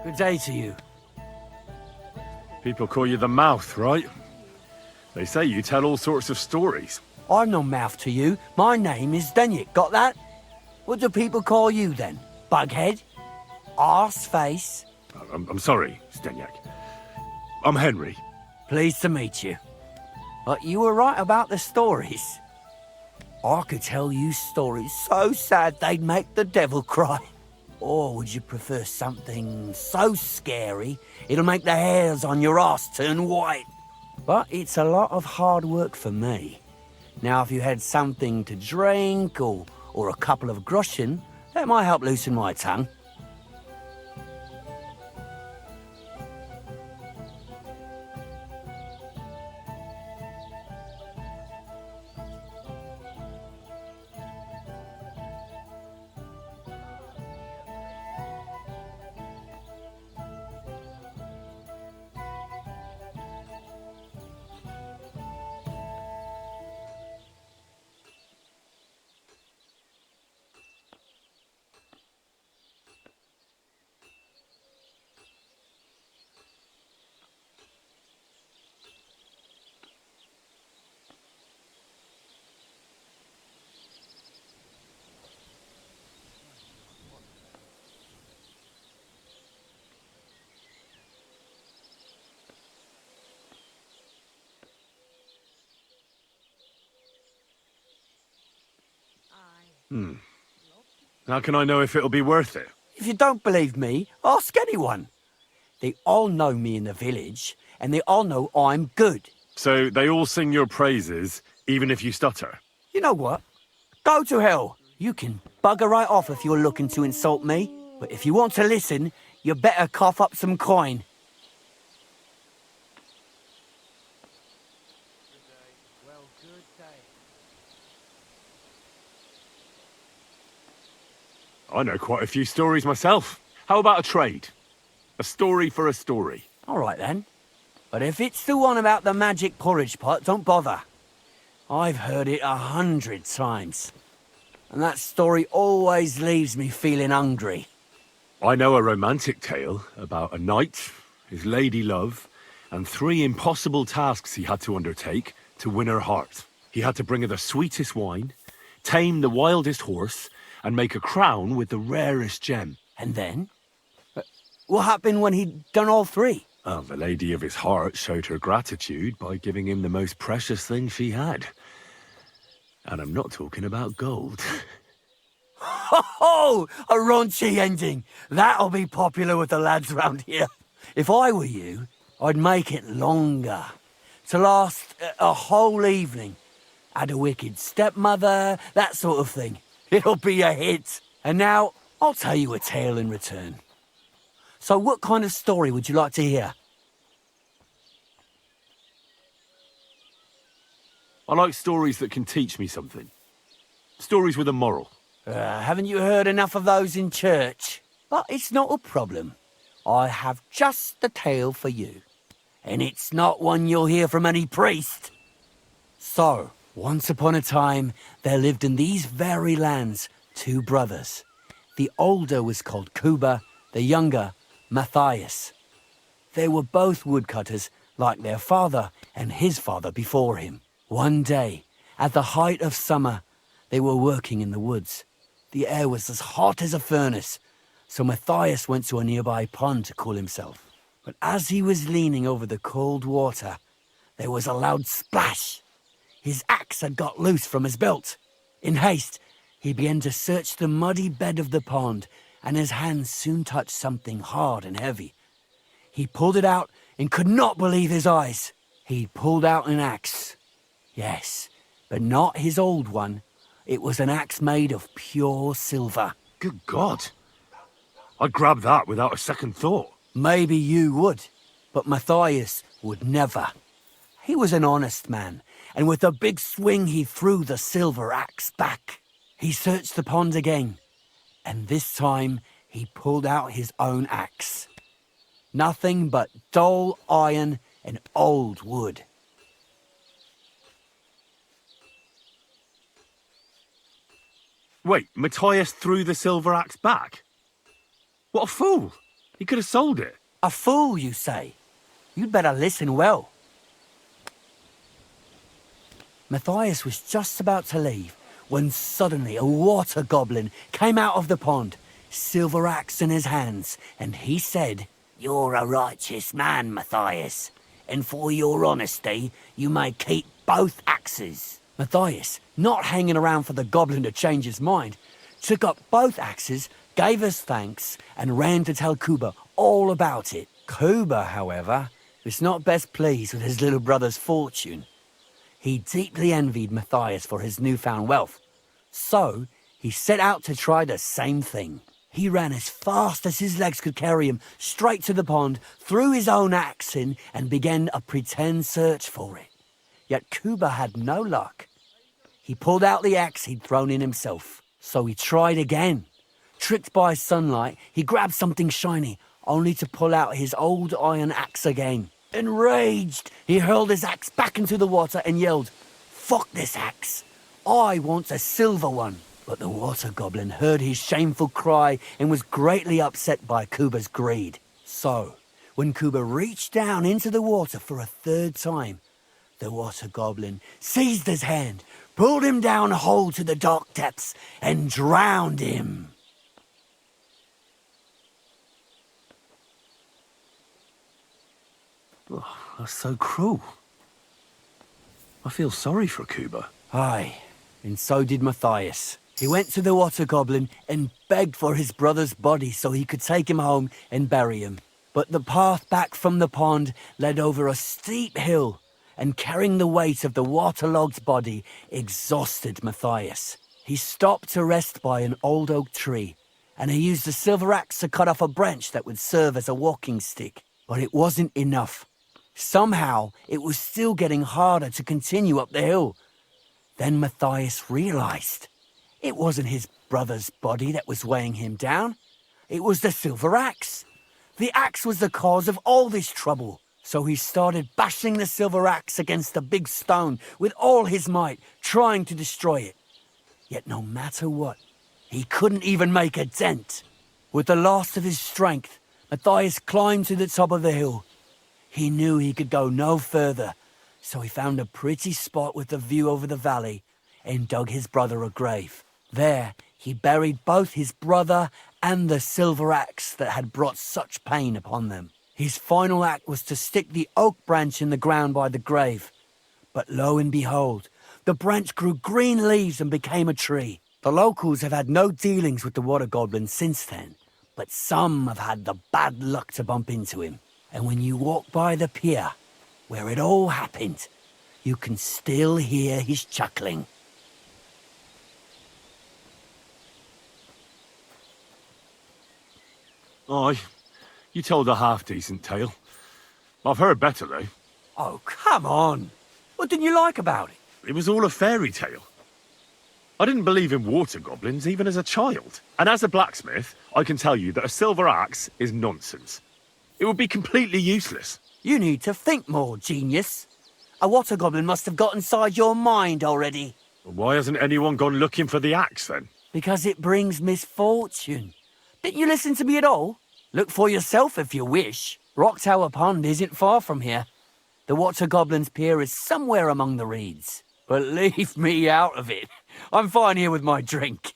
Good day to you. People call you the Mouth, right? They say you tell all sorts of stories. I'm no mouth to you. My name is Zdenyek, got that? What do people call you then? Bughead? Arseface? I'm sorry, Zdenyek. I'm Henry. Pleased to meet you. But you were right about the stories. I could tell you stories so sad they'd make the devil cry. Or would you prefer something so scary it'll make the hairs on your ass turn white? But it's a lot of hard work for me. Now, if you had something to drink or a couple of groschen, that might help loosen my tongue. How can I know if it'll be worth it? If you don't believe me, ask anyone. They all know me in the village, and they all know I'm good. So they all sing your praises, even if you stutter? You know what? Go to hell. You can bugger right off if you're looking to insult me. But if you want to listen, you better cough up some coin. I know quite a few stories myself. How about a trade? A story for a story. All right, then. But if it's the one about the magic porridge pot, don't bother. I've heard it 100 times. And that story always leaves me feeling hungry. I know a romantic tale about a knight, his lady love, and 3 impossible tasks he had to undertake to win her heart. He had to bring her the sweetest wine, tame the wildest horse, and make a crown with the rarest gem. And then? What happened when he'd done all 3? Well, the lady of his heart showed her gratitude by giving him the most precious thing she had. And I'm not talking about gold. Ho! A raunchy ending. That'll be popular with the lads round here. If I were you, I'd make it longer. To last a whole evening. Add a wicked stepmother, that sort of thing. It'll be a hit. And now, I'll tell you a tale in return. So what kind of story would you like to hear? I like stories that can teach me something. Stories with a moral. Haven't you heard enough of those in church? But it's not a problem. I have just the tale for you. And it's not one you'll hear from any priest. So, once upon a time, there lived in these very lands 2 brothers. The older was called Kuba, the younger, Matthias. They were both woodcutters, like their father and his father before him. One day, at the height of summer, they were working in the woods. The air was as hot as a furnace, so Matthias went to a nearby pond to cool himself. But as he was leaning over the cold water, there was a loud splash. His axe had got loose from his belt. In haste, he began to search the muddy bed of the pond, and his hands soon touched something hard and heavy. He pulled it out and could not believe his eyes. He pulled out an axe. Yes, but not his old one. It was an axe made of pure silver. Good God. I'd grab that without a second thought. Maybe you would, but Matthias would never. He was an honest man, and with a big swing he threw the silver axe back. He searched the pond again, and this time he pulled out his own axe. Nothing but dull iron and old wood. Wait, Matthias threw the silver axe back? What a fool! He could have sold it. A fool, you say? You'd better listen well. Matthias was just about to leave when suddenly a water goblin came out of the pond, silver axe in his hands, and he said, "You're a righteous man, Matthias, and for your honesty, you may keep both axes." Matthias, not hanging around for the goblin to change his mind, took up both axes, gave us thanks, and ran to tell Kuba all about it. Kuba, however, was not best pleased with his little brother's fortune. He deeply envied Matthias for his newfound wealth, so he set out to try the same thing. He ran as fast as his legs could carry him straight to the pond, threw his own axe in, and began a pretend search for it. Yet Kuba had no luck. He pulled out the axe he'd thrown in himself, so he tried again. Tricked by sunlight, he grabbed something shiny, only to pull out his old iron axe again. Enraged, he hurled his axe back into the water and yelled, "Fuck this axe! I want a silver one!" But the water goblin heard his shameful cry and was greatly upset by Kuba's greed. So, when Kuba reached down into the water for a third time, the water goblin seized his hand, pulled him down whole to the dark depths, and drowned him. Oh, that's so cruel. I feel sorry for Kuba. Aye, and so did Matthias. He went to the water goblin and begged for his brother's body so he could take him home and bury him. But the path back from the pond led over a steep hill, and carrying the weight of the waterlogged body exhausted Matthias. He stopped to rest by an old oak tree, and he used a silver axe to cut off a branch that would serve as a walking stick. But it wasn't enough. Somehow, it was still getting harder to continue up the hill. Then Matthias realized it wasn't his brother's body that was weighing him down. It was the silver axe. The axe was the cause of all this trouble. So he started bashing the silver axe against the big stone with all his might, trying to destroy it. Yet no matter what, he couldn't even make a dent. With the last of his strength, Matthias climbed to the top of the hill. He knew he could go no further, so he found a pretty spot with a view over the valley and dug his brother a grave. There, he buried both his brother and the silver axe that had brought such pain upon them. His final act was to stick the oak branch in the ground by the grave. But lo and behold, the branch grew green leaves and became a tree. The locals have had no dealings with the water goblin since then, but some have had the bad luck to bump into him. And when you walk by the pier, where it all happened, you can still hear his chuckling. Aye, you told a half-decent tale. I've heard better, though. Oh, come on. What didn't you like about it? It was all a fairy tale. I didn't believe in water goblins even as a child. And as a blacksmith, I can tell you that a silver axe is nonsense. It would be completely useless. You need to think more, genius. A water goblin must have got inside your mind already. Why hasn't anyone gone looking for the axe, then? Because it brings misfortune. Didn't you listen to me at all? Look for yourself if you wish. Rock Tower Pond isn't far from here. The water goblin's pier is somewhere among the reeds. But leave me out of it. I'm fine here with my drink.